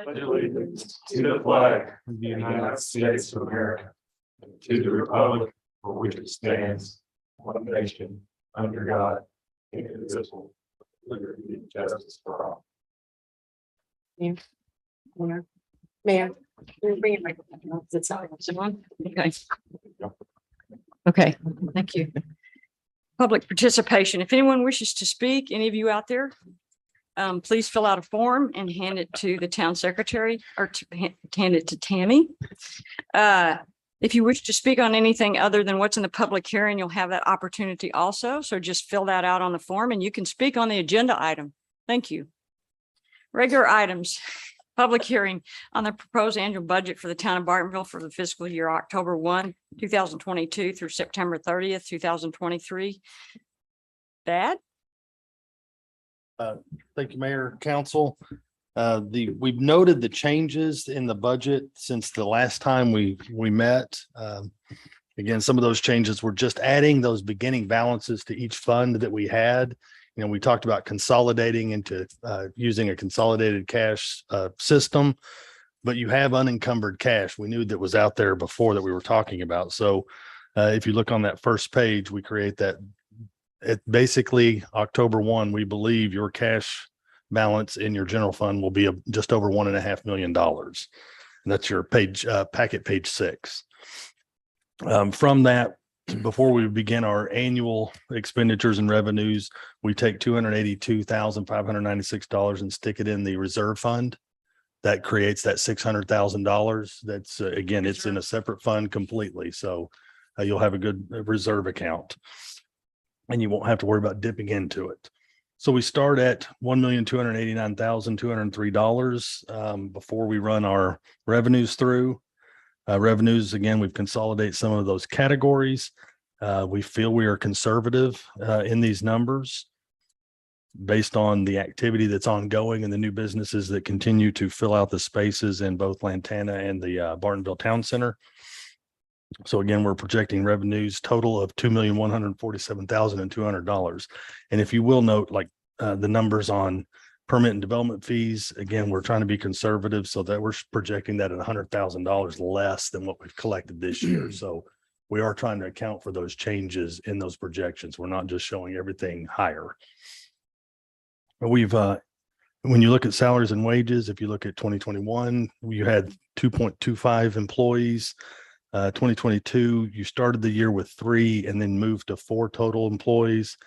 pledge allegiance to the flag of the United States of America, and to the republic for which it stands, one nation, under God, indivisible, with liberty and justice for all. Mayor, bring your microphone. It's not someone. Okay. Okay, thank you. Public participation. If anyone wishes to speak, any of you out there, please fill out a form and hand it to the town secretary or hand it to Tammy. If you wish to speak on anything other than what's in the public hearing, you'll have that opportunity also. So just fill that out on the form and you can speak on the agenda item. Thank you. Regular items. Public hearing on the proposed annual budget for the town of Bartonville for the fiscal year October 1, 2022 through September 30th, 2023. Thad? Thank you, Mayor, Council. We've noted the changes in the budget since the last time we met. Again, some of those changes were just adding those beginning balances to each fund that we had. You know, we talked about consolidating into using a consolidated cash system, but you have unencumbered cash. We knew that was out there before that we were talking about. So if you look on that first page, we create that. It basically October 1, we believe your cash balance in your general fund will be just over $1.5 million. And that's your page packet page 6. From that, before we begin our annual expenditures and revenues, we take $282,596 and stick it in the reserve fund. That creates that $600,000. That's again, it's in a separate fund completely. So you'll have a good reserve account and you won't have to worry about dipping into it. So we start at $1,289,203 before we run our revenues through. Revenues, again, we've consolidated some of those categories. We feel we are conservative in these numbers based on the activity that's ongoing and the new businesses that continue to fill out the spaces in both Lantana and the Bartonville Town Center. So again, we're projecting revenues total of $2,147,200. And if you will note, like the numbers on permit and development fees, again, we're trying to be conservative so that we're projecting that at $100,000 less than what we've collected this year. So we are trying to account for those changes in those projections. We're not just showing everything higher. We've, when you look at salaries and wages, if you look at 2021, you had 2.25 employees. 2022, you started the year with 3 and then moved to 4 total employees.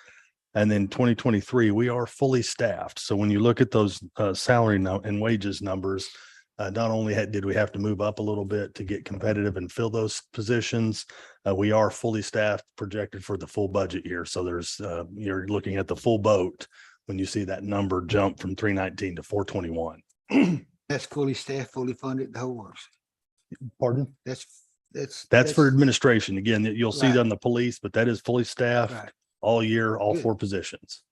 And then 2023, we are fully staffed. So when you look at those salary and wages numbers, not only did we have to move up a little bit to get competitive and fill those positions, we are fully staffed projected for the full budget year. So there's you're looking at the full boat when you see that number jump from 319 to 421. That's fully staffed, fully funded, the whole works. Pardon? That's For administration. Again, you'll see that on the police, but that is fully staffed. right. All year, all Good. 4 positions.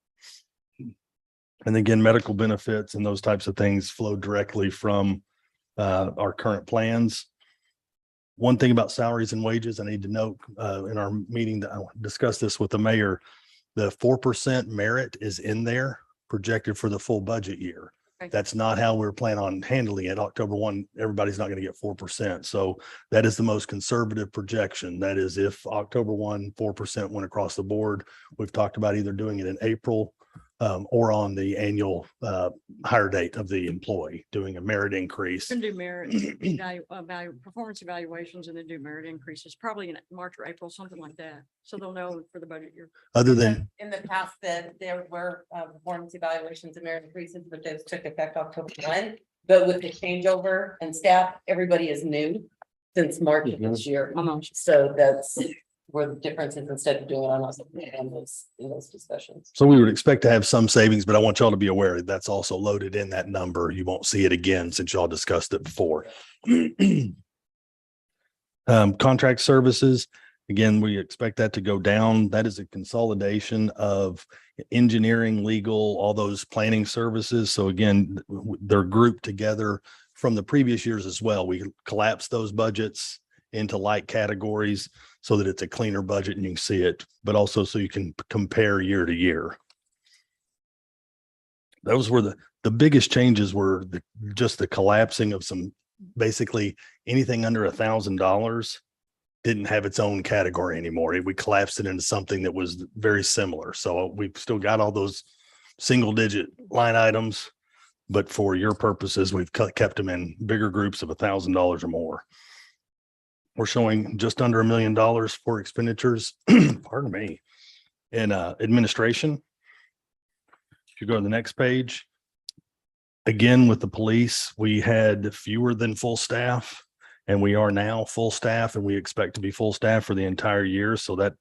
And again, medical benefits and those types of things flow directly from our current plans. One thing about salaries and wages, I need to note in our meeting that I discussed this with the mayor, the 4% merit is in there projected for the full budget year. Okay. That's not how we're planning on handling it. October 1, everybody's not going to get 4%. So that is the most conservative projection. That is if October 1, 4% went across the board. We've talked about either doing it in April or on the annual hire date of the employee, doing a merit increase. Can do merit performance evaluations and then do merit increases, probably in March or April, something like that. So they'll know for the budget year. Other than, In the past, that there were performance evaluations and merit increases, but those took effect October 1. But with the changeover and staff, everybody is new since March of this year. So that's where the difference is, instead of doing it on us in those discussions. so we would expect to have some savings, but I want y'all to be aware that's also loaded in that number. You won't see it again since y'all discussed it before. Contract services, again, we expect that to go down. That is a consolidation of engineering, legal, all those planning services. So again, they're grouped together from the previous years as well. We collapsed those budgets into like categories so that it's a cleaner budget and you can see it, but also so you can compare year to year. those were the biggest changes were just the collapsing of some, basically anything under $1,000 didn't have its own category anymore. We collapsed it into something that was very similar. So we've still got all those single digit line items, but for your purposes, we've kept them in bigger groups of $1,000 or more. We're showing just under $1 million for expenditures, pardon me, in administration. If you go to the next page, again, with the police, we had fewer than full staff, and we are now full staff, and we expect to be full staff for the entire year. So that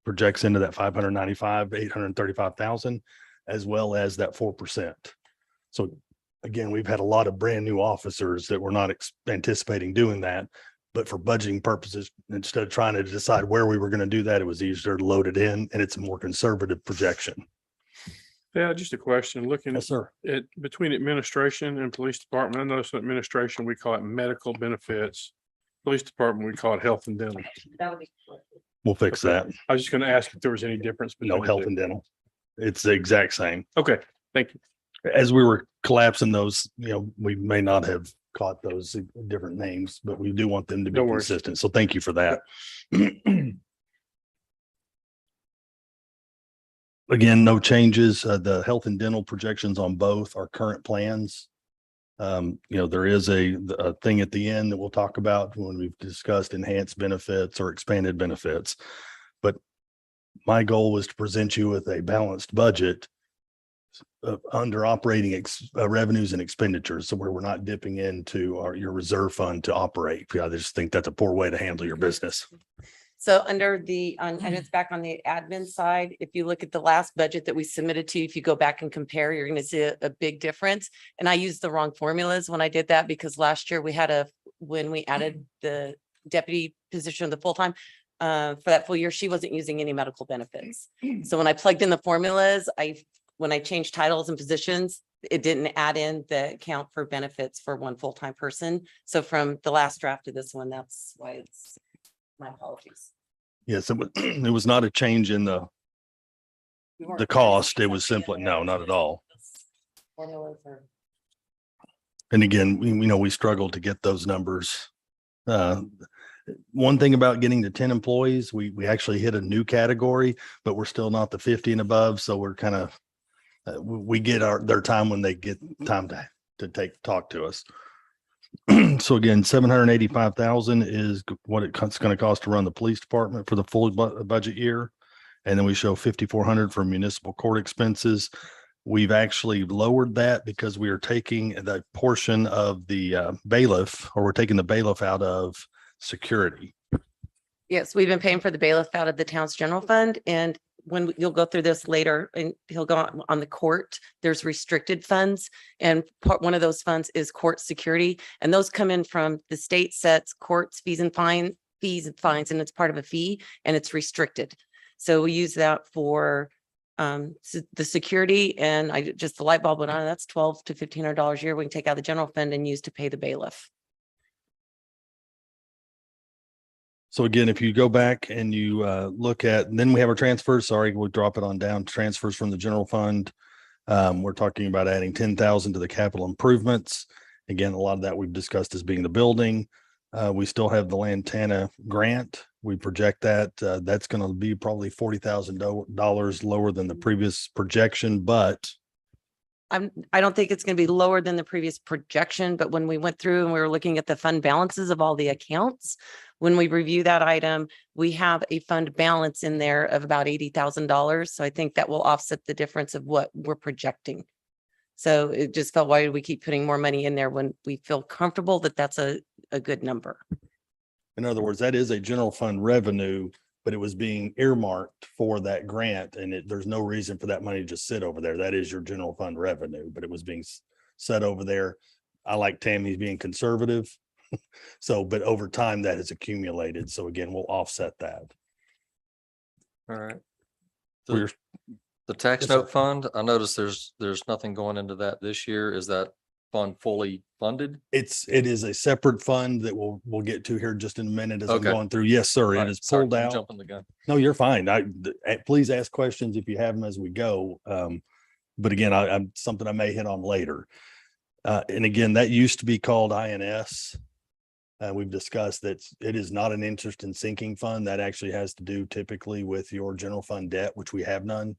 projects into that 595, 835,000, as well as that 4%. So again, we've had a lot of brand new officers that we're not anticipating doing that. But for budgeting purposes, instead of trying to decide where we were going to do that, it was easier to load it in, and it's a more conservative projection. Yeah, just a question, looking Yes, sir. at between administration and police department, I noticed administration, we call it medical benefits. Police department, we call it health and dental. That would be. We'll fix that. I was just gonna ask if there was any difference. No between the health two. and dental. It's the exact same. Okay, thank you. As we were collapsing those, we may not have caught those different names, but we do want them to be No worries. consistent. So thank you for that. Again, no changes. The health and dental projections on both are current plans. There is a thing at the end that we'll talk about when we've discussed enhanced benefits or expanded benefits. But my goal was to present you with a balanced budget under operating revenues and expenditures, so where we're not dipping into your reserve fund to operate. I just think that's a poor way to handle your business. So under the, and it's back on the admin side, if you look at the last budget that we submitted to you, if you go back and compare, you're going to see a big difference. And I used the wrong formulas when I did that, because last year we had when we added the deputy position, the full-time, for that full year, she wasn't using any medical benefits. So when I plugged in the formulas, when I changed titles and positions, it didn't add in the count for benefits for one full-time person. So from the last draft to this one, that's why it's, my apologies. Yes, it was not a change in the cost. It was simply, no, not at all. Formulas are. And again, we struggled to get those numbers. One thing about getting to 10 employees, we actually hit a new category, but we're still not the 50 and above. So we're kind of, we get their time when they get time to talk to us. So again, 785,000 is what it's going to cost to run the police department for the full budget year. And then we show 5,400 for municipal court expenses. We've actually lowered that because we are taking that portion of the bailiff, or we're taking the bailiff out of security. Yes, we've been paying for the bailiff out of the town's general fund, and when you'll go through this later, and he'll go on the court, there's restricted funds, and one of those funds is court security, and those come in from the state sets courts fees and fines, and it's part of a fee, and it's restricted. So we use that for the security, and the light bulb went on, that's $1,200 to $1,500 a year we can take out of the general fund and use to pay the bailiff. So again, if you go back and you look at, then we have our transfers, sorry, we'll drop it on down, transfers from the general fund. We're talking about adding 10,000 to the capital improvements. Again, a lot of that we've discussed as being the building. We still have the Lantana grant. We project that that's going to be probably $40,000 lower than the previous projection, but I don't think it's going to be lower than the previous projection, but when we went through and we were looking at the fund balances of all the accounts, when we review that item, we have a fund balance in there of about $80,000. So I think that will offset the difference of what we're projecting. So it just felt, why do we keep putting more money in there when we feel comfortable that that's a good number? in other words, that is a general fund revenue, but it was being earmarked for that grant, and there's no reason for that money to just sit over there. That is your general fund revenue, but it was being set over there. I like Tammy's being conservative. So, but over time that has accumulated. So again, we'll offset that. All right. We're- The tax Yes, sir. note fund, I noticed there's nothing going into that this year. Is that fund fully funded? It is a separate fund that we'll get to here just in a minute as I'm Okay. going through. Yes, sir. It Right, is sorry, pulled I'm out. Jumping the gun. No, you're fine. Please ask questions if you have them as we go. But again, I'm something I may hit on later. And again, that used to be called INS. We've discussed that it is not an interest in sinking fund. That actually has to do typically with your general fund debt, which we have none.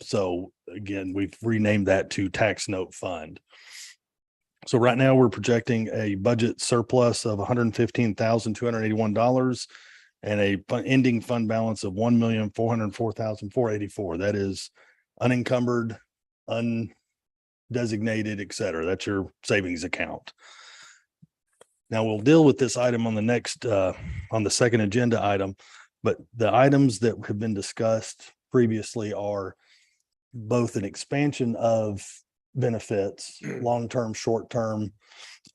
So again, we've renamed that to tax note fund. So right now we're projecting a budget surplus of $115,281 and a ending fund balance of $1,404,484. That is unencumbered, undesignated, et cetera. That's your savings account. Now we'll deal with this item on the next, on the second agenda item, but the items that have been discussed previously are both an expansion of benefits, long-term, short-term,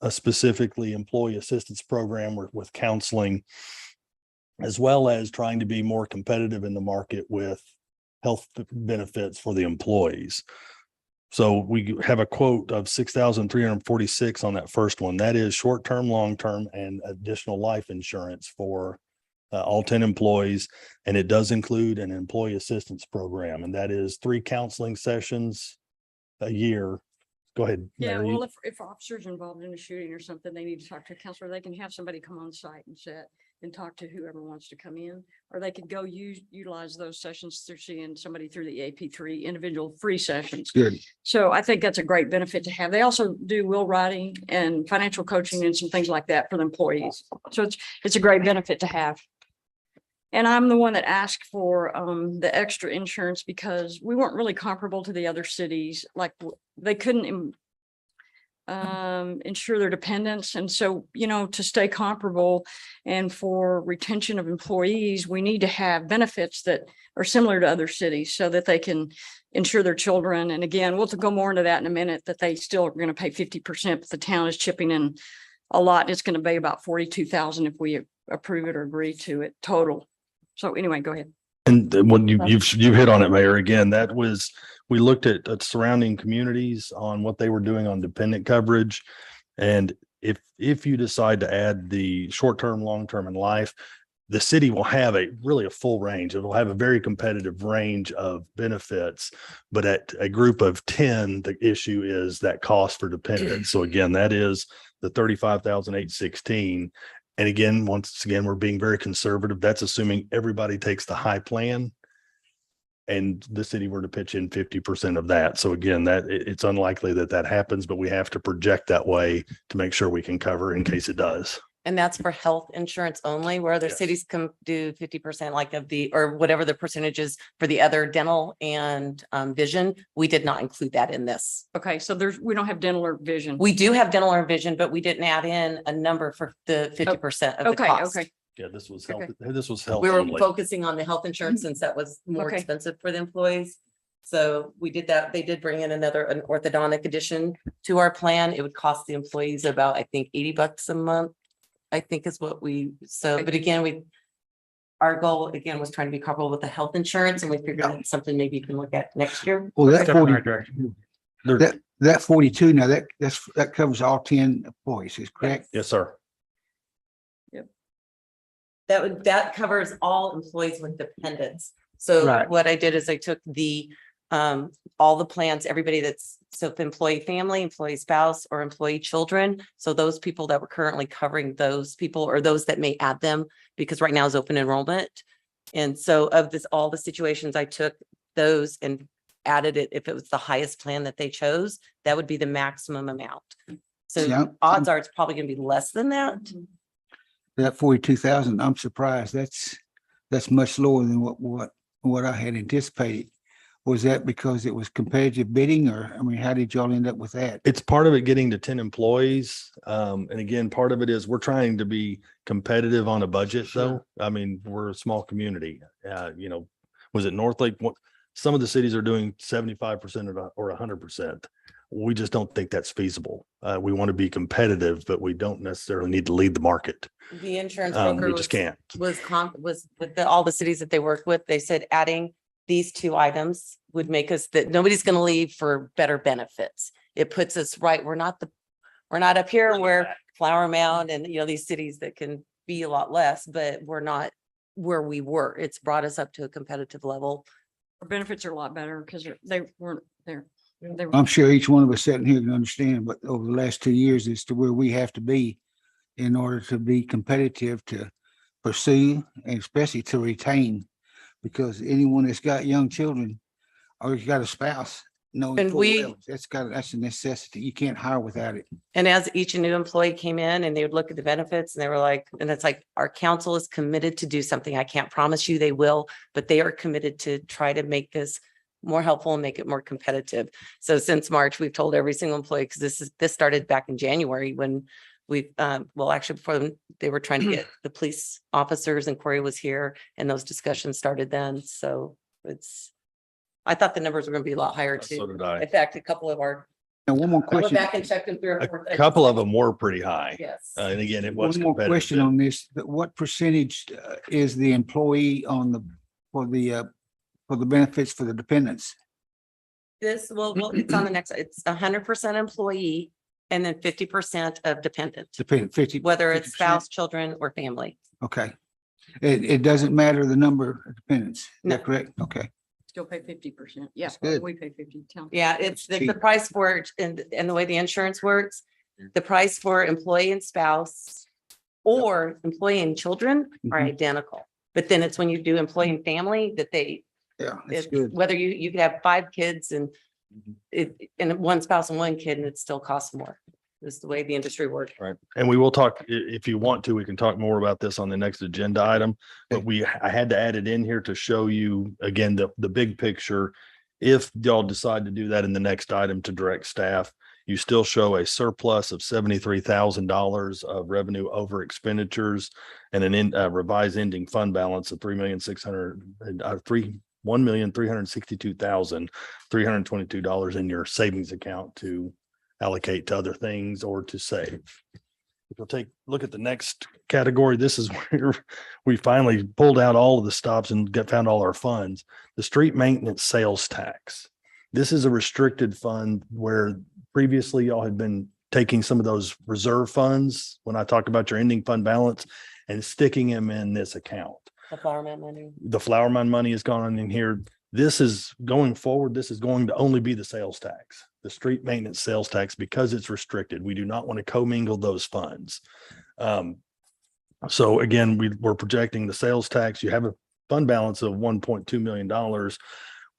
specifically employee assistance program with counseling, as well as trying to be more competitive in the market with health benefits for the employees. So we have a quote of 6,346 on that first one. That is short-term, long-term, and additional life insurance for all 10 employees. And it does include an employee assistance program, and that is 3 counseling sessions a year. Go ahead. Yeah, Mary. well, if officers involved in a shooting or something, they need to talk to a counselor. They can have somebody come on site and sit and talk to whoever wants to come in, or they could go utilize those sessions through seeing somebody through the AP3 individual free sessions. Good. So I think that's a great benefit to have. They also do will writing and financial coaching and some things like that for the employees. So it's a great benefit to have. And I'm the one that asked for the extra insurance because we weren't really comparable to the other cities. Like they couldn't insure their dependents. And so, you know, to stay comparable and for retention of employees, we need to have benefits that are similar to other cities so that they can insure their children. And again, we'll go more into that in a minute, that they still are going to pay 50%, but the town is chipping in a lot. It's going to be about 42,000 if we approve it or agree to it total. So anyway, go ahead. And when you've hit on it, Mayor, again, that was, we looked at surrounding communities on what they were doing on dependent coverage. And if you decide to add the short-term, long-term and life, the city will have a full range. It will have a very competitive range of benefits, but at a group of 10, the issue is that cost for dependents. So again, that is the 35,816. And again, once again, we're being very conservative. That's assuming everybody takes the high plan and the city were to pitch in 50% of that. So again, that it's unlikely that happens, but we have to project that way to make sure we can cover in case it does. And that's for health insurance only, where other Yes. cities can do 50% like of the, or whatever the percentage is for the other dental and vision. We did not include that in this. Okay, so we don't have dental or vision. We do have dental or vision, but we didn't add in a number for the 50% of the Okay, cost. okay. Yeah, this was Okay. health. This was health We were only. focusing on the health insurance since that was more Okay. expensive for the employees. So we did that. They did bring in an orthodontic addition to our plan. It would cost the employees about, I think, $80 a month, I think is what but again, our goal again was trying to be comparable with the health insurance, and we figured that's something maybe you can look at next year. Well, that Step in the 40, right direction. that 42, now that covers all 10 employees, is correct? Yes, sir. That covers all employees with dependents. So Right. what I did is I took all the plans, everybody so if employee family, employee spouse, or employee children. So those people that were currently covering those people, or those that may add them, because right now is open enrollment. And so of all the situations, I took those and added it. If it was the highest plan that they chose, that would be the maximum amount. So Yeah. odds are it's probably gonna be less than that. That 42,000, I'm surprised. That's much lower than what I had anticipated. Was that because it was competitive bidding, or, I mean, how did y'all end up with that? It's part of it getting to 10 employees. And again, part of it is we're trying to be competitive on a budget though. I mean, we're a small community. Was it Northlake? Some of the cities are doing 75% or 100%. We just don't think that's feasible. We want to be competitive, but we don't necessarily need to lead the market. The insurance broker We just can't. was with all the cities that they worked with. They said adding these 2 items would make us that nobody's going to leave for better benefits. It puts us right. We're not up here where Flower Mound and, these cities that can be a lot less, but we're not where we were. It's brought us up to a competitive level Our benefits are a lot better because they weren't there. They were, I'm sure each one of us sitting here can understand, but over the last 2 years as to where we have to be in order to be competitive to pursue and especially to retain. Because anyone that's got young children or has got a spouse, knowing And full we- well, that's a necessity. You can't hire without it. And as each new employee came in and they would look at the benefits and they were like, and it's like, our council is committed to do something. I can't promise you they will, but they are committed to try to make this more helpful and make it more competitive. So since March, we've told every single employee, because this started back in January when we, well, actually before they were trying to get the police officers and Corey was here and those discussions started then. So I thought the numbers were going to be a lot higher So too. did I. In fact, a couple of our, And one more I went question. back and checked them through. A couple of them were pretty high. Yes. And again, it was One more question competitive. on this, that what percentage is the employee on for the benefits for the dependents? Well, it's on the next, it's 100% employee and then 50% of dependent, Dependent 50. whether it's 50%? spouse, children, or family. Okay. It doesn't matter the number of dependents. Is No. that correct? Okay. still pay 50%. Yeah, That's good. we pay 50. Town. Yeah, it's the cheap. price for it and the way the insurance works, the price for employee and spouse or employee and children are Mhm. identical. But then it's when you do employee and family that Yeah, that's it- good. whether you could have 5 kids and and one spouse and one kid and it still costs more. This is the way the industry works. Right. And we will talk, if you want to, we can talk more about this on the next agenda item. But I had to add it in here to show you again, the big picture. If y'all decide to do that in the next item to direct staff, you still show a surplus of $73,000 of revenue over expenditures and revised ending fund balance of $1,362,322 in your savings account to allocate to other things or to save. If you'll look at the next category, this is where we finally pulled out all of the stops and found all our funds. The street maintenance sales tax. This is a restricted fund where previously y'all had been taking some of those reserve funds when I talked about your ending fund balance and sticking them in this account. The Flowerman money. The Flower Mine money has gone in here. This is going forward. This is going to only be the sales tax, the street maintenance sales tax, because it's restricted. We do not want to commingle those funds. So again, we're projecting the sales tax. You have a fund balance of $1.2 million.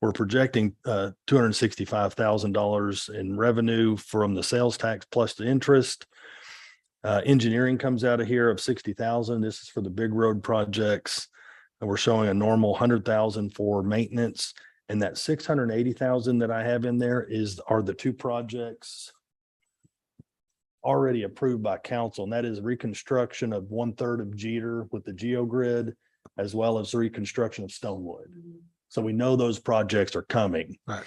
We're projecting $265,000 in revenue from the sales tax plus the interest. Engineering comes out of here of 60,000. This is for the big road projects. And we're showing a normal 100,000 for maintenance. And that 680,000 that I have in there are the 2 projects already approved by council. And that is reconstruction of 1/3 of Jeter with the GeoGrid, as well as reconstruction of Stonewood. So we know those projects are coming. Right.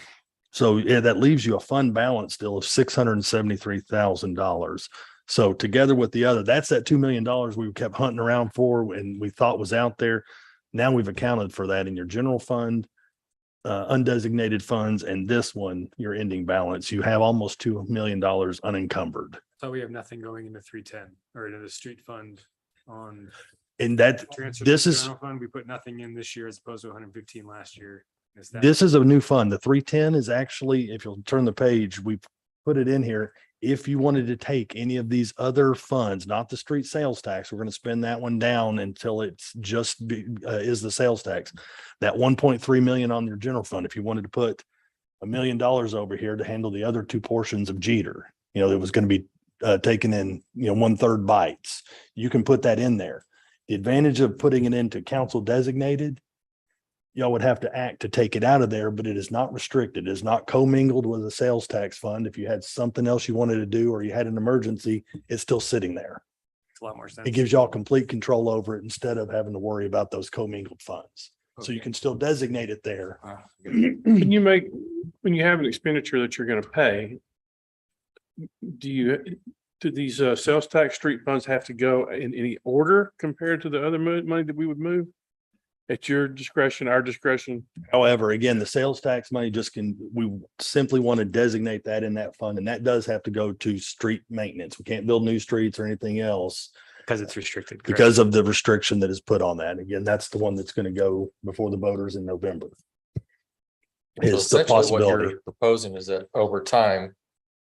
So yeah, that leaves you a fund balance still of $673,000. So together with the other, that's that $2 million we kept hunting around for and we thought was out there. Now we've accounted for that in your general fund, undesignated funds, and this one, your ending balance. You have almost $2 million unencumbered. So we have nothing going into 310 or into the street fund on And that, transfer. this to is, general fund. We put nothing in this year as opposed to 115 last year. this is a new fund. The 310 is actually, if you'll turn the page, we put it in here. If you wanted to take any of these other funds, not the street sales tax, we're going to spend that one down until it's just is the sales tax. That 1.3 million on your general fund, if you wanted to put $1 million over here to handle the other 2 portions of Jeter, it was going to be taken in, 1/3 bites. You can put that in there. The advantage of putting it into council designated, y'all would have to act to take it out of there, but it is not restricted. It is not commingled with a sales tax fund. If you had something else you wanted to do, or you had an emergency, it's still sitting there. It's a lot more sense. It gives y'all complete control over it instead of having to worry about those commingled funds. So you can still designate it there. When you have an expenditure that you're gonna pay, do these sales tax street funds have to go in any order compared to the other money that we would move? At your discretion, our discretion? However, again, the sales tax money we simply want to designate that in that fund, and that does have to go to street maintenance. We can't build new streets or anything else Because it's restricted. correct? because of the restriction that is put on that. Again, that's the one that's going to go before the voters in November. So Is the essentially what possibility. you're proposing is that over time,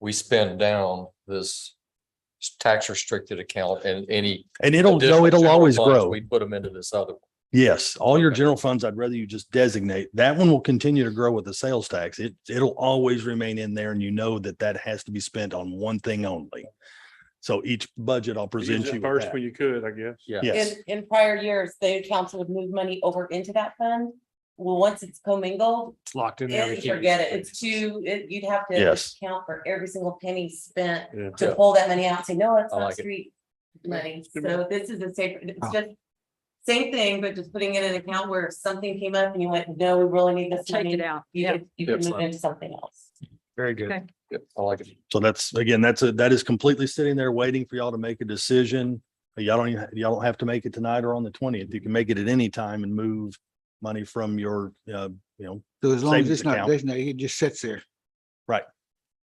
we spend down this tax restricted account and any. And it'll additional go, it'll general always funds, grow. We put them into this other. one. Yes, all your Okay. general funds, I'd rather you just designate. That one will continue to grow with the sales tax. It'll always remain in there and you know that that has to be spent on one thing only. So each budget I'll present Use you it with first that. when you could, I guess. Yeah. Yes, In prior years, the council would move money over into that fund. Well, once it's commingled, It's locked in there. we can't forget it. use It's you'd have to Yes. account for every single penny spent Yeah. to pull that money out and say, no, it's I not like it. street money. Good So this is a safe, it's Oh. just same thing, but just putting it in an account where if something came up and you went, no, we really need this Take it money. out. You Yeah. could, you could Yep. move into something else. Very good. Okay. Yep, I like it. so that's, again, that is completely sitting there waiting for y'all to make a decision. Y'all don't have to make it tonight or on the 20th. You can make it at any time and move money from your, So as long as Savings it's not account. designated, it just sits there.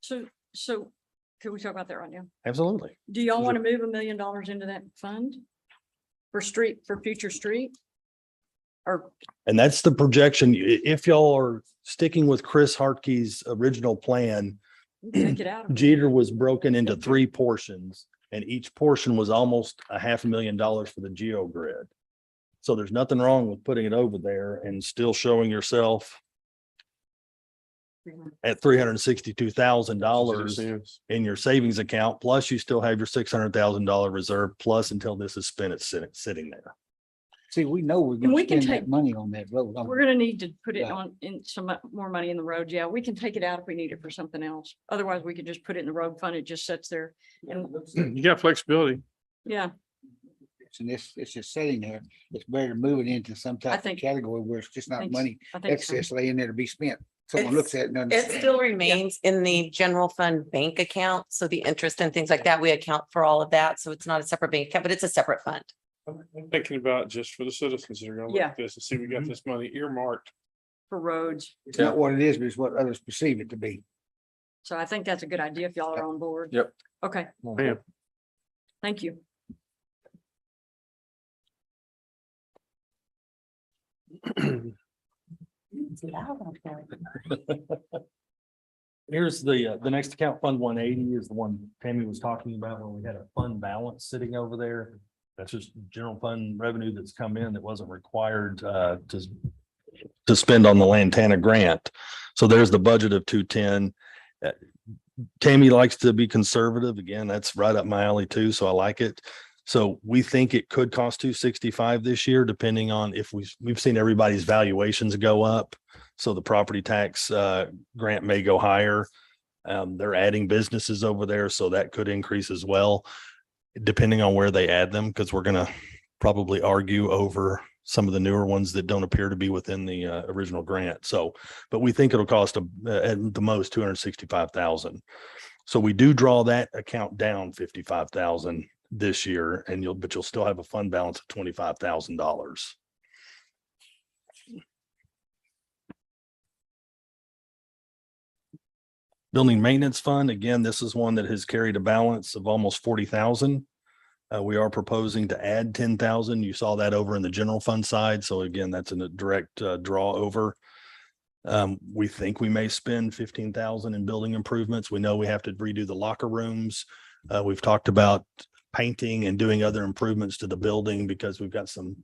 So could we talk about that right now? absolutely. Do y'all want to move $1 million into that fund? For future street? Or, And that's the projection. If y'all are sticking with Chris Hartke's original plan, take it out? Jeter was broken into 3 portions and each portion was almost $500,000 for the geo grid. So there's nothing wrong with putting it over there and still showing yourself at $362,000 Sense. in your savings account. Plus you still have your $600,000 reserve plus until this is spent, it's sitting there. See, we know we're And gonna we can spend take- that money on that road. We're gonna need to put it Yeah. on in some more money in the road. Yeah, we can take it out if we need it for something else. Otherwise, we could just put it in the road fund. It just sits there. And You got flexibility. yeah, And it's just sitting there. It's better to move it into some type of think- category where it's just not think money I think so. excess laying there to be spent. Someone looks at it and It understands. still remains in the general fund bank account, so the interest and things like that, we account for all of that, so it's not a separate bank account, but it's a separate fund. I'm thinking about just for the citizens that are gonna look Yeah. at this and see, we got this money earmarked. For roads. It's not what it is, but it's what others perceive it to be. So I think that's a good idea if y'all are on board. Yep. Okay, Man, thank you. Here's the next account, Fund 180 is the one Tammy was talking about when we had a fund balance sitting over there. That's just general fund revenue that's come in that wasn't required to spend on the Lantana grant. So there's the budget of 210. Tammy likes to be conservative. Again, that's right up my alley too, so I like it. So we think it could cost 265 this year, depending on if we've seen everybody's valuations go up. So the property tax grant may go higher. They're adding businesses over there, so that could increase as well, depending on where they add them, because we're gonna probably argue over some of the newer ones that don't appear to be within the original grant. So, but we think it'll cost at the most 265,000. So we do draw that account down 55,000 this year, and you'll still have a fund balance of $25,000. Building maintenance fund, again, this is one that has carried a balance of almost 40,000. We are proposing to add 10,000. You saw that over in the general fund side. So again, that's in a direct draw over. We think we may spend 15,000 in building improvements. We know we have to redo the locker rooms. We've talked about painting and doing other improvements to the building because we've got some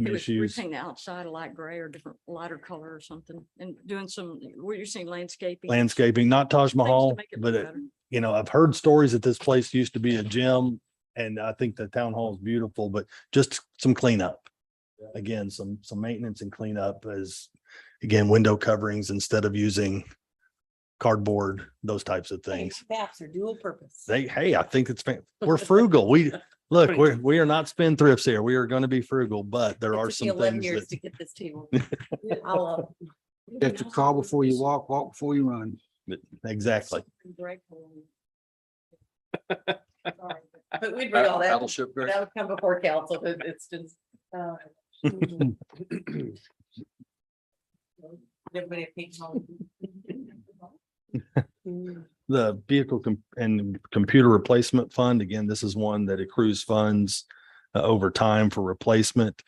issues. Paint the outside a light gray or different lighter color or something and doing some, what you're seeing landscaping. Landscaping, not Taj things to Mahal, make it but look better. I've heard stories that this place used to be a gym. And I think the town hall is beautiful, but just some cleanup. Again, some maintenance and cleanup as, again, window coverings instead of using cardboard, those types of things. Maps are dual purpose. Hey, I think we're frugal. We are not spendthrifts here. We are going to be frugal, but there It are took me some 11 things years that to get this table. I love You have to crawl before you walk, walk before you run. exactly. Sorry. But we'd bring all that, Battleship. Greg. that would come before council, but it's just. Everybody thinks all- The vehicle and computer replacement fund, again, this is one that accrues funds over time for replacement.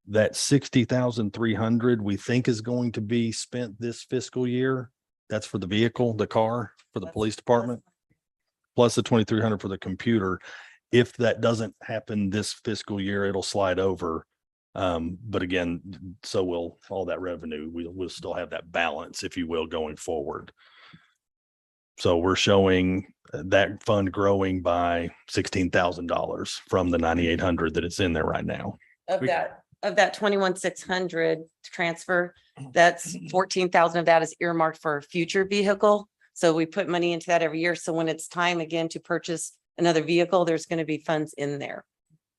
That 60,300 we think is going to be spent this fiscal year. That's for the vehicle, the car, for the police department, plus the 2,300 for the computer. If that doesn't happen this fiscal year, it'll slide over. But again, so will all that revenue. We'll still have that balance, if you will, going forward. So we're showing that fund growing by $16,000 from the 9,800 that it's in there right now. Of that 21,600 transfer, that's 14,000 of that is earmarked for a future vehicle. So we put money into that every year. So when it's time again to purchase another vehicle, there's going to be funds in there.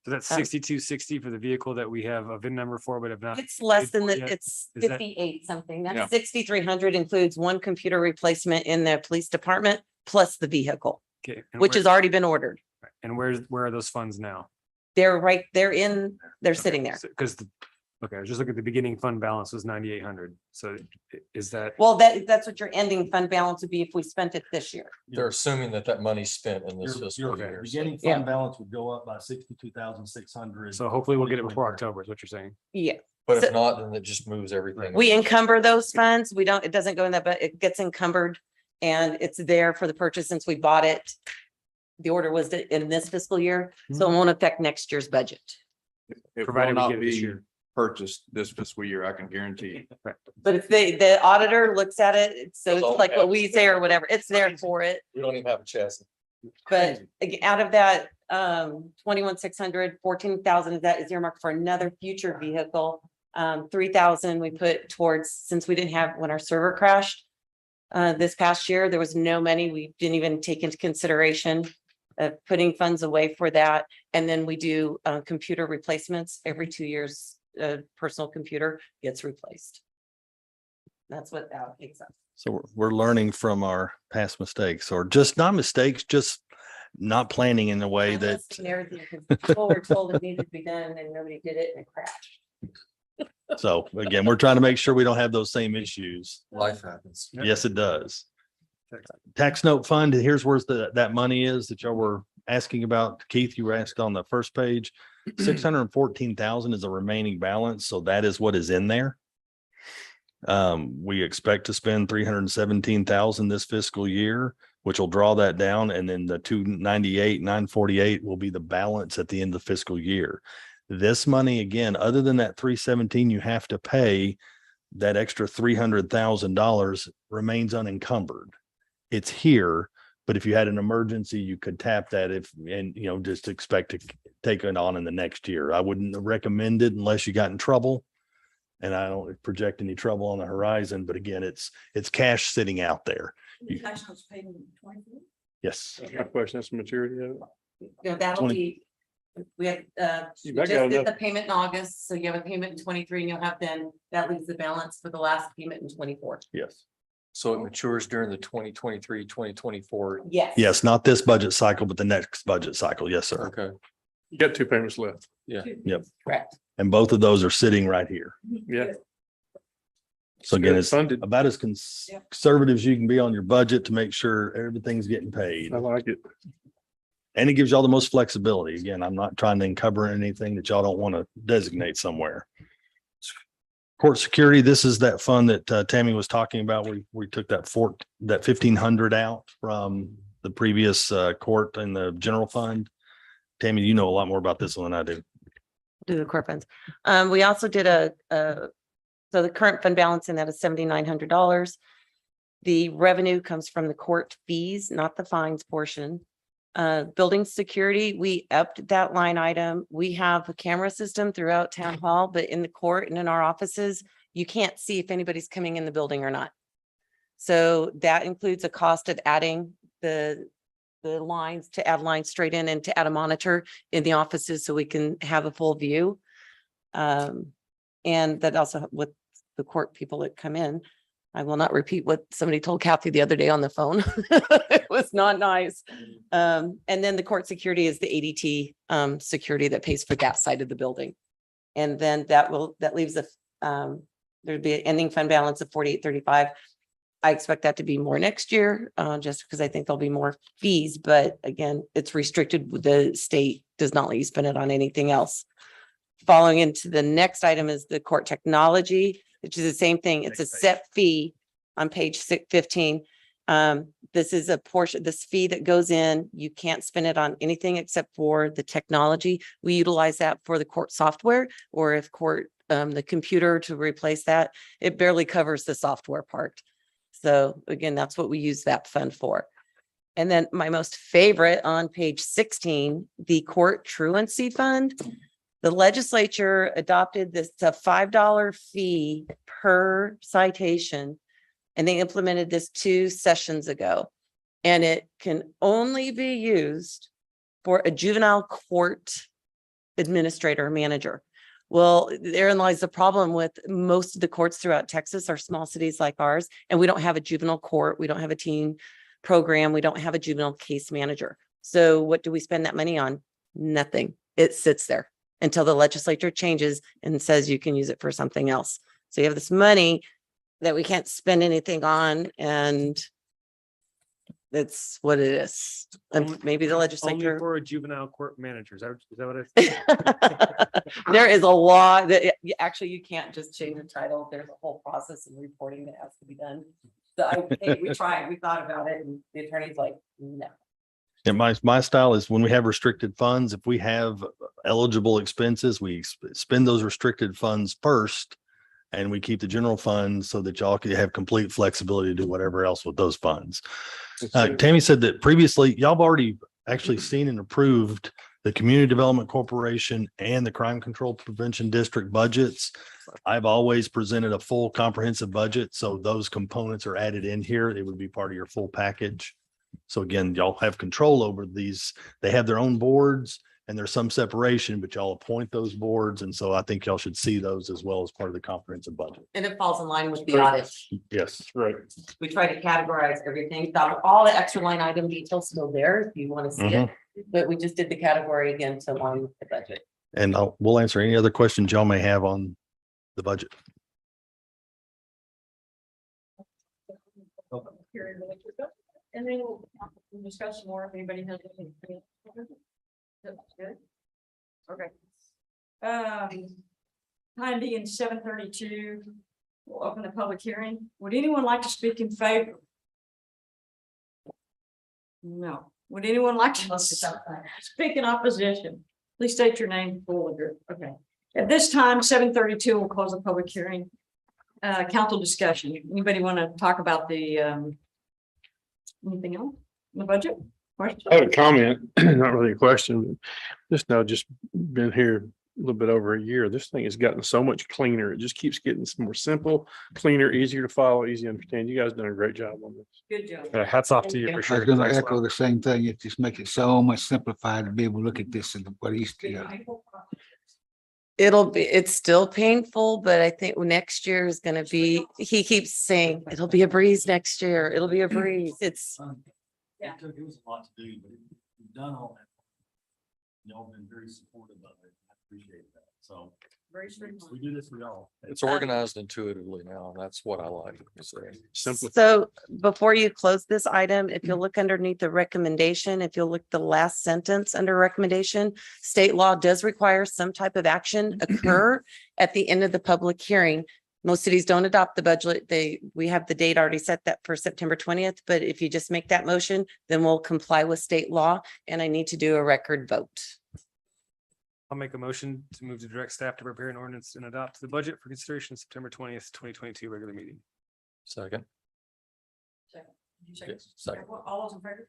So that's 6260 for the vehicle that we have a VIN number for, but have not. It's less than Yeah. that, it's Is that- 58 something. Yeah. That's 6,300 includes one computer replacement in the police department plus the vehicle, Okay. and which where- has already been ordered. And where are those funds now? They're sitting there. Because, okay, I was just looking at the beginning fund balance was 9,800. So is that, Well, that's what your ending fund balance would be if we spent it this year. They're assuming that money's spent in this Your fiscal year. so- beginning Yeah. fund balance would go up by 62,600. so hopefully we'll get it before October is what you're saying. Yeah. But So- if not, then it just moves everything. We encumber those funds. It doesn't go in that, but it gets encumbered and it's there for the purchase since we bought it. The order was in this fiscal year, so it won't affect next year's budget. It will Provided we not get it this be year. purchased this fiscal year, I can guarantee. But if the auditor looks at it, so It's all it's like what we cash. say or whatever, it's there for it. We don't even have a chassis. But out of that, 21,600, 14,000 of that is earmarked for another future vehicle. 3,000 we put towards, since we didn't have, when our server crashed. This past year, there was no money. We didn't even take into consideration of putting funds away for that. And then we do computer replacements every 2 years. Personal computer gets replaced. That's what that takes up. So we're learning from our past mistakes, or just not mistakes, just not planning in a way that. Adjusting everything, 'cause people were told it needed to be done and nobody did it and it crashed. So again, we're trying to make sure we don't have those same issues. Life happens. Yes, it does. Tax note fund, here's where that money is that y'all were asking about. Keith, you were asked on the first page. 614,000 is the remaining balance. So that is what is in there. We expect to spend 317,000 this fiscal year, which will draw that down. And then the 298, 948 will be the balance at the end of the fiscal year. This money, again, other than that 317 you have to pay, that extra $300,000 remains unencumbered. It's here, but if you had an emergency, you could tap that and just expect to take it on in the next year. I wouldn't recommend it unless you got in trouble. And I don't project any trouble on the horizon, but again, it's cash sitting out there. Yes. My question, that's the maturity of it. No, that'll 20. be, we have, You we might just got did enough. the payment in August, so you have a payment in 23 and you'll have then, that leaves the balance for the last payment in 24. Yes. So it matures during the 2023, 2024. Yes. Yes, not this budget cycle, but the next budget cycle. Yes, sir. Okay. You got 2 payments left. Correct. And both of those are sitting right here. Yeah. So again, Good, it's funded. about as conservative as you can be on your budget to make sure everything's getting paid. I like it. And it gives y'all the most flexibility. Again, I'm not trying to encumber anything that y'all don't want to designate somewhere. Court security, this is that fund that Tammy was talking about. We took that 1,500 out from the previous court and the general fund. Tammy, you know a lot more about this one than I do. Do the court funds. We also did so the current fund balance in that is $7,900. The revenue comes from the court fees, not the fines portion. Building security, we upped that line item. We have a camera system throughout town hall, but in the court and in our offices, you can't see if anybody's coming in the building or not. So that includes a cost of adding the lines, to add lines straight in and to add a monitor in the offices so we can have a full view. And that also with the court people that come in, I will not repeat what somebody told Kathy the other day on the phone. It was not nice. And then the court security is the ADT security that pays for that side of the building. And then that leaves there'd be an ending fund balance of 4835. I expect that to be more next year, just because I think there'll be more fees, but again, it's restricted. The state does not let you spend it on anything else. Following into the next item is the court technology, which is the same thing. It's a Next page. set fee on page 15. This is a portion, this fee that goes in, you can't spend it on anything except for the technology. We utilize that for the court software, or if court, the computer to replace that, it barely covers the software part. So again, that's what we use that fund for. And then my most favorite on page 16, the court truancy fund. The legislature adopted this, a $5 fee per citation. And they implemented this 2 sessions ago. And it can only be used for a juvenile court administrator, manager. Well, therein lies the problem with most of the courts throughout Texas are small cities like ours, and we don't have a juvenile court. We don't have a teen program. We don't have a juvenile case manager. So what do we spend that money on? Nothing. It sits there until the legislature changes and says you can use it for something else. So you have this money that we can't spend anything on, and that's what it is. And maybe the Only legislature. for a juvenile court manager. Is that what it? There is a law that actually you can't just change the title. There's a whole process of reporting that has to be done. So we tried, we thought about it, and the attorney's like, no. And my style is when we have restricted funds, if we have eligible expenses, we spend those restricted funds first. And we keep the general fund so that y'all can have complete flexibility to do whatever else with those funds. Tammy said that previously y'all have already actually seen and approved the Community Development Corporation and the Crime Control Prevention District budgets. I've always presented a full comprehensive budget. So those components are added in here. It would be part of your full package. So again, y'all have control over these. They have their own boards and there's some separation, but y'all appoint those boards. And so I think y'all should see those as well as part of the comprehensive budget. And it falls in line with the audit. Yes. Right. We try to categorize everything. All the extra line item details still there if you want to see it. But we just did the category again to align with the budget. And we'll answer any other questions y'all may have on the budget. And then we'll discuss more if anybody has anything. That's good. Okay. Time being 7:32, we'll open the public hearing. Would anyone like to speak in favor? No. Would anyone like to speak in opposition? Please state your name. Okay. At this time, 7:32, we'll close the public hearing. Council discussion. Anybody want to talk about the anything else in the budget? Question? I had a comment, not really a question, but this now just been here a little bit over a year. This thing has gotten so much cleaner. It just keeps getting more simple, cleaner, easier to follow, easy to understand. You guys done a great job on this. Good job. Hats off to you for I was sure. gonna Thanks a echo lot. the same thing. It just makes it so much simplified to be able to look at this and what he's doing. It's still painful, but I think next year is gonna be, he keeps saying, it'll be a breeze next year. It'll be a breeze. It's, Yeah. It was a lot to do, but we've done all that. Y'all been very supportive of it. I appreciate that. So Very streamlined. we do this for y'all. It's organized intuitively now. and That's what I like. So, Simple. so before you close this item, if you'll look underneath the recommendation, if you'll look the last sentence under recommendation, state law does require some type of action occur at the end of the public hearing. Most cities don't adopt the budget. We have the date already set that for September 20th, but if you just make that motion, then we'll comply with state law, and I need to do a record vote. I'll make a motion to move to direct staff to prepare an ordinance and adopt the budget for consideration September 20th, 2022 regular meeting. second. Yes, second. All those in favor?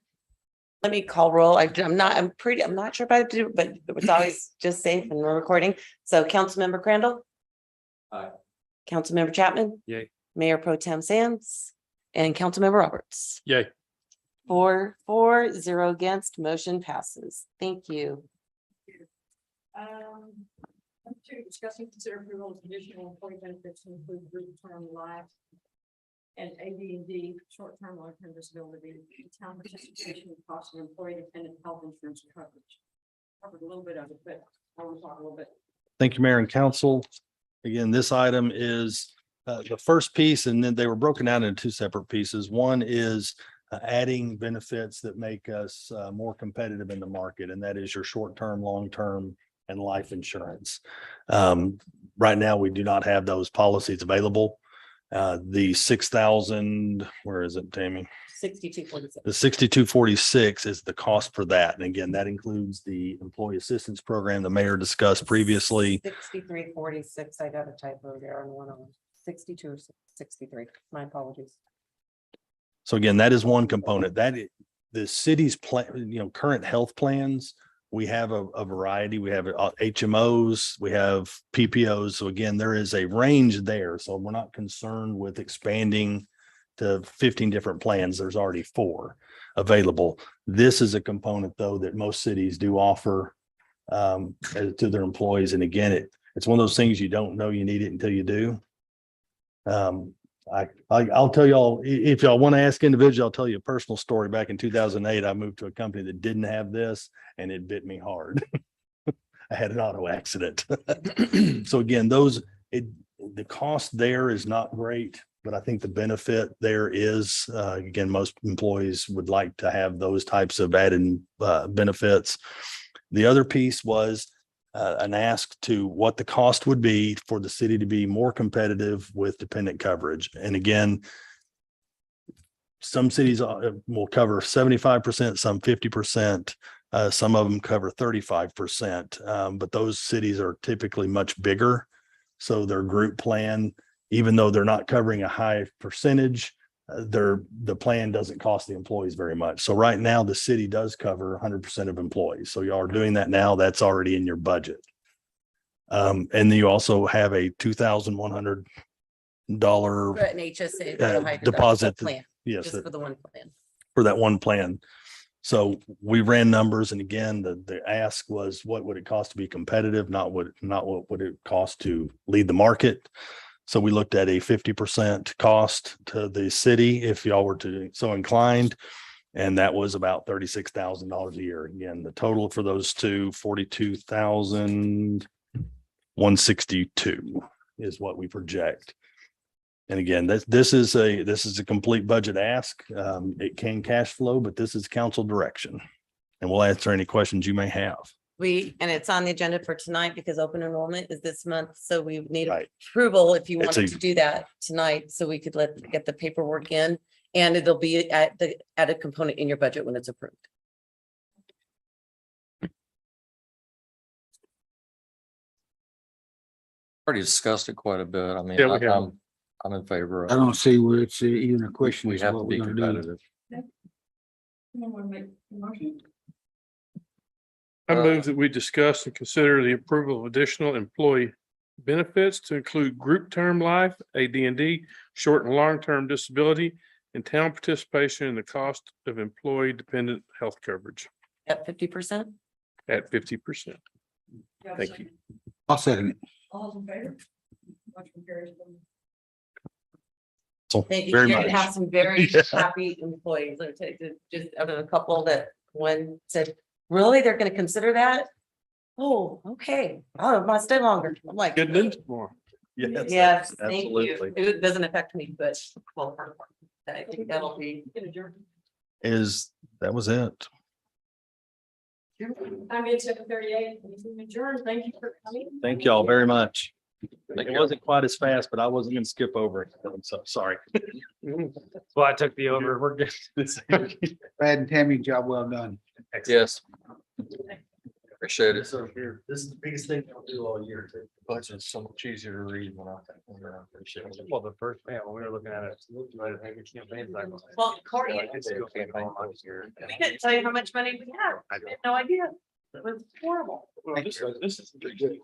Let me call roll. I'm not sure if I do, but it's always just safe and we're recording. So Councilmember Crandall. Aye. Councilmember Chapman. Yay. Mayor Pro Tem Sands and Councilmember Roberts. Yay. 4-0 against, motion passes. Thank you. Number 2, discussing consider approval of additional employee benefits to include group term life and AD&D, short-term, long-term disability, town participation, and cost of employee dependent health insurance coverage. Covered a little bit of it, but I want to talk a little bit. Thank you, Mayor and Council. Again, this item is the first piece, and then they were broken out into 2 separate pieces. One is adding benefits that make us more competitive in the market, and that is your short-term, long-term and life insurance. Right now, we do not have those policies available. The 6,000, where is it, Tammy? 6246. The 6246 is the cost for that. And again, that includes the employee assistance program the mayor discussed previously. 6346. I got a typo there on one of them. 62 or 63. My apologies. So again, that is one component the city's plan, current health plans. We have a variety. We have HMOs, we have PPOs. So again, there is a range there. So we're not concerned with expanding to 15 different plans. There's already 4 available. This is a component though that most cities do offer to their employees. And again, it's one of those things you don't know you need it until you do. I'll tell y'all, if y'all want to ask individual, I'll tell you a personal story. Back in 2008, I moved to a company that didn't have this and it bit me hard. I had an auto accident. So again, the cost there is not great, but I think the benefit there is, again, most employees would like to have those types of added benefits. The other piece was an ask to what the cost would be for the city to be more competitive with dependent coverage. And again, some cities will cover 75%, some 50%, some of them cover 35%. But those cities are typically much bigger. So their group plan, even though they're not covering a high percentage, the plan doesn't cost the employees very much. So right now the city does cover 100% of employees. So y'all are doing that now. That's already in your budget. And then you also have a $2,100 An HSA got a high deductible deposit. plan, Yes, just for the one plan. for that one plan. So we ran numbers, and again, the ask was, what would it cost to be competitive? Not what would it cost to lead the market? So we looked at a 50% cost to the city if y'all were to so inclined. And that was about $36,000 a year. Again, the total for those two, 42,162 is what we project. And again, this is a complete budget ask. It can cash flow, but this is council direction. And we'll answer any questions you may have. And it's on the agenda for tonight because open enrollment is this month. So we need Right. approval if you It's wanted to do that tonight, so we could get the paperwork in. And it'll be at the added component in your budget when it's approved. Already discussed it quite a bit. I mean, Yeah, we have. I'm in favor I of. don't see where it's even a question We as to have to what be we're gonna do. competitive. I move that we discuss and consider the approval of additional employee benefits to include group term life, AD&D, short and long-term disability, and town participation in the cost of employee dependent health coverage At 50%. at 50%. Thank you. I'll second it. All in favor? Motion carries. So Thank you. very You're gonna much. have some very Yeah. happy employees. Let me tell you, just out of a couple that one said, really, they're gonna consider that? Oh, okay. Oh, it might stay longer. I'm like, Getting into more. yes, thank you. absolutely. It doesn't affect me, but well, I think that'll be. That was it. I'm in 7:38. Adjourned. Thank you for coming. Thank y'all very much. It wasn't quite as fast, but I wasn't gonna skip over it. I'm so sorry. Well, I took the over. We're good. Brad and Tammy, job well done. Yes. Appreciate it. So here, this is the biggest thing I'll do all year. Budget's so much easier to read when I appreciate it. Well, the first, when we were looking at it. I think it's campaign cycle. Well, Corey, It's still campaign months here. we didn't tell you how much money we had. I had no idea. It was horrible. Well, this is pretty good.